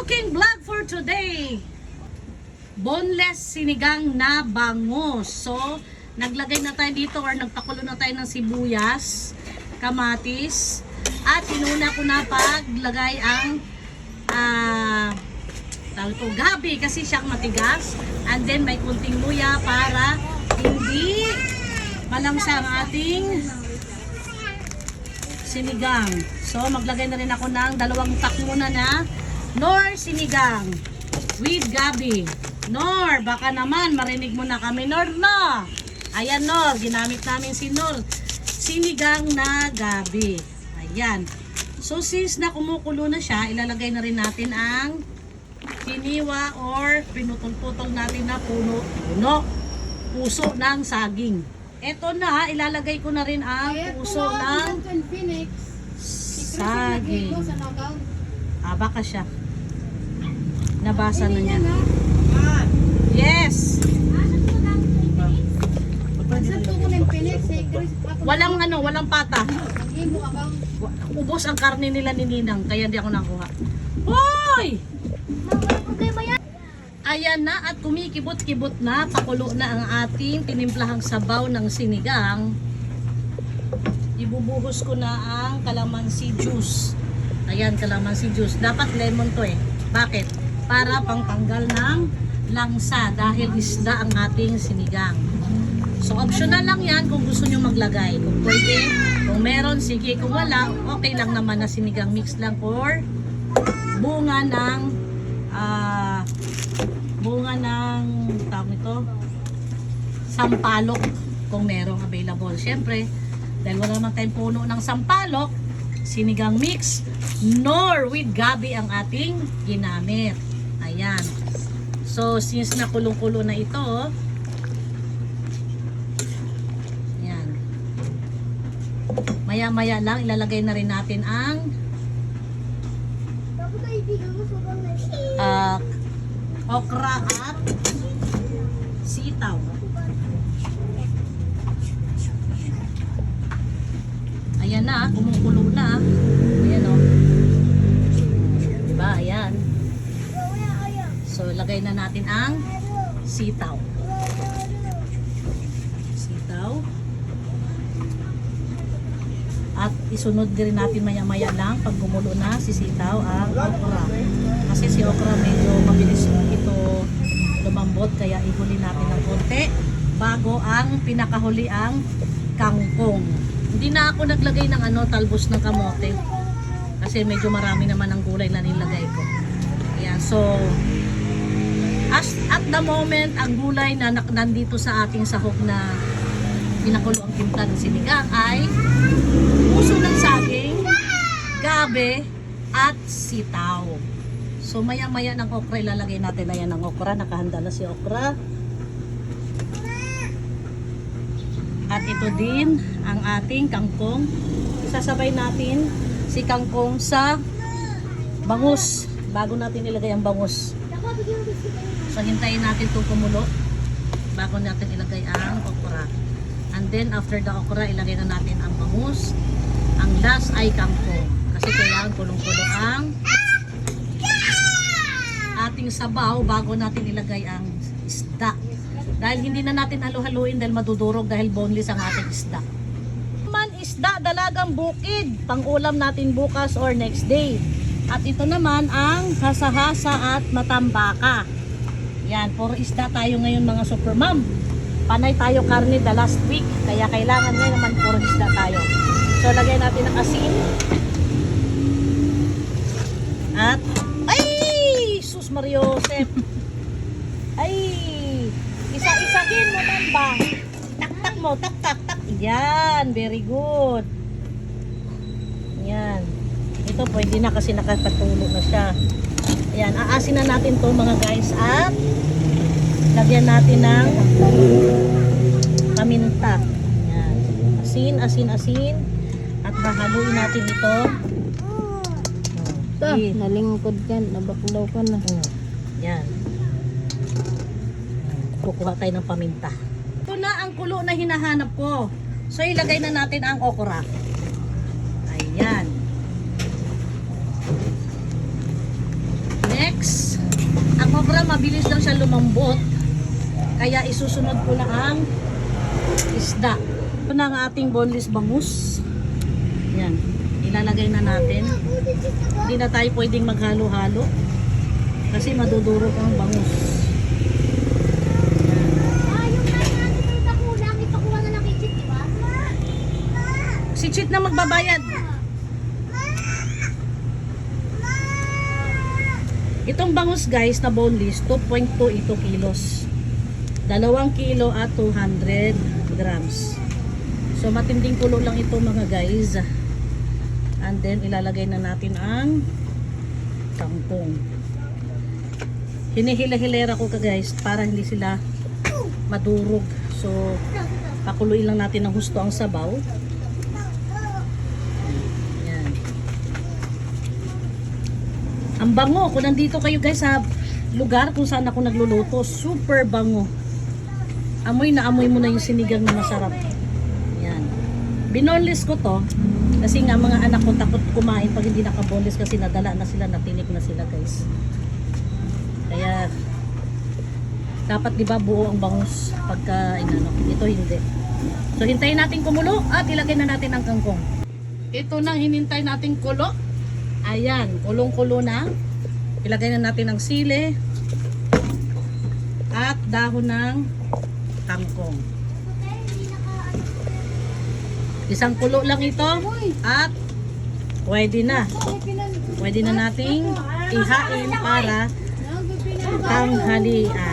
cooking vlog for today. Boneless sinigang na bangus. So, naglagay na tayo dito or nagpakulo na tayo ng sibuyas, kamatis, at inuna ko na paglagay ang gabi kasi siyang matigas. And then may kunting luya para hindi malamsa ang ating sinigang. So, maglagay na rin ako ng 2 pack muna na Knorr sinigang with gabi. Knorr, baka naman marinig mo na kami, Knorr, no? Ayan, Knorr, ginamit namin si Knorr sinigang na gabi. Ayan. So, since na kumukulo na siya, ilalagay na rin natin ang kiniwa or pinutol-putol natin na puso ng saging. Ito na, ilalagay ko na rin ang puso ng saging. Baka siya. Nabasa na niya. Yes! Walang pata. Ubos ang karne nila ni Ninang, kaya hindi ako nakuha. Hoy! Ayan na at kumikibot-kibot na, pakulo na ang ating tinimplahang sabaw ng sinigang. Ibubuhos ko na ang calamansi juice. Ayan, calamansi juice. Dapat lemon to eh. Bakit? Para pangtanggal ng langsa dahil isda ang ating sinigang. So optional lang yan kung gusto nyo maglagay. Kung pwede, kung meron, sige. Kung wala, okay lang naman na sinigang mix lang or bunga ng tawag ito, sampalok kung merong available. Siyempre, dahil wala naman tayong puno ng sampalok, sinigang mix, Knorr with gabi ang ating ginamit. Ayan. So, since nakulong-kulo na ito, ayan. Maya-maya lang, ilalagay na rin natin ang okra at sitaw. Ayan na, kumukulo na. Ayan o. Diba? Ayan. So, lagay na natin ang sitaw. Sitaw. At isunod din natin maya-maya lang pag gumulo na si sitaw ang okra. Kasi si okra medyo mabilis ito lumambot, kaya ihuli natin ng konti bago ang pinakahuli ang kangkong. Hindi na ako naglagay ng talbos ng kamote kasi medyo marami naman ang gulay na nilagay ko. Ayan, so at the moment ang gulay na nandito sa ating sahog na pinakulo ang timpla ng sinigang ay puso ng saging, gabi at sitaw. So maya-maya ng okra ilalagay natin na yan ng okra. Nakahanda na si okra. At ito din ang ating kangkong. Isasabay natin si kangkong sa bangus bago natin ilagay ang bangus. So hintayin natin itong kumulo bago natin ilagay ang okra. And then after the okra, ilagay na natin ang bangus. Ang last ay kangkong. Kasi kailangan kulong-kulo ang ating sabaw bago natin ilagay ang isda. Dahil hindi na natin halu-haluin dahil madudurog dahil boneless ang ating isda. Naman isda, dalagang bukid. Pang-ulam natin bukas or next day. At ito naman ang hasa-hasa at matambaka. Yan, puro isda tayo ngayon mga super mom. Panay tayo karne the last week. Kaya kailangan ngayon naman puro isda tayo. So lagay natin ang asin. At sus Mariosep. Isa-isahin mo man ba? Tak-tak mo, tak-tak-tak. Yan, very good. Yan. Ito pwede na kasi nakapatulo na siya. Yan, aasin na natin to mga guys at lagyan natin ng paminta. Yan. Asin. At hahaluin natin ito. Nalingkod ka, nabaklaw ka na. Yan. Kukuha tayo ng paminta. Ito na ang kulo na hinahanap ko. So ilagay na natin ang okra. Ayan. Next, ang okra mabilis lang siya lumambot. Kaya isusunod ko na ang isda. Ito na ang ating boneless bangus. Yan. Ilalagay na natin. Hindi na tayo pwedeng maghalo-halo. Kasi madudurog ang bangus. Si Chit na magbabayad. Itong bangus guys na boneless, 2.2 ito kilos. 2 kilo at 200 grams. So matinding kulo lang ito mga guys. And then ilalagay na natin ang kangkong. Hinihila-hilera ko ka guys para hindi sila madurog. So pakuluin lang natin ng husto ang sabaw. Ang bango, kung nandito kayo guys sa lugar kung saan ako nagluluto, super bango. Amoy na amoy mo na yung sinigang na masarap. Yan. Binoneless ko to kasi nga mga anak ko takot kumain pag hindi nakaboneless kasi nadala na sila, natinik na sila guys. Kaya dapat diba buo ang bangus pagka inano. Ito hindi. So hintayin natin kumulo at ilagay na natin ang kangkong. Ito nang hinintay nating kulo. Ayan, kulong-kulo na. Ilagay na natin ang sili at dahon ng kangkong. Isang kulo lang ito at pwede na. Pwede na nating ihain para tanghalian.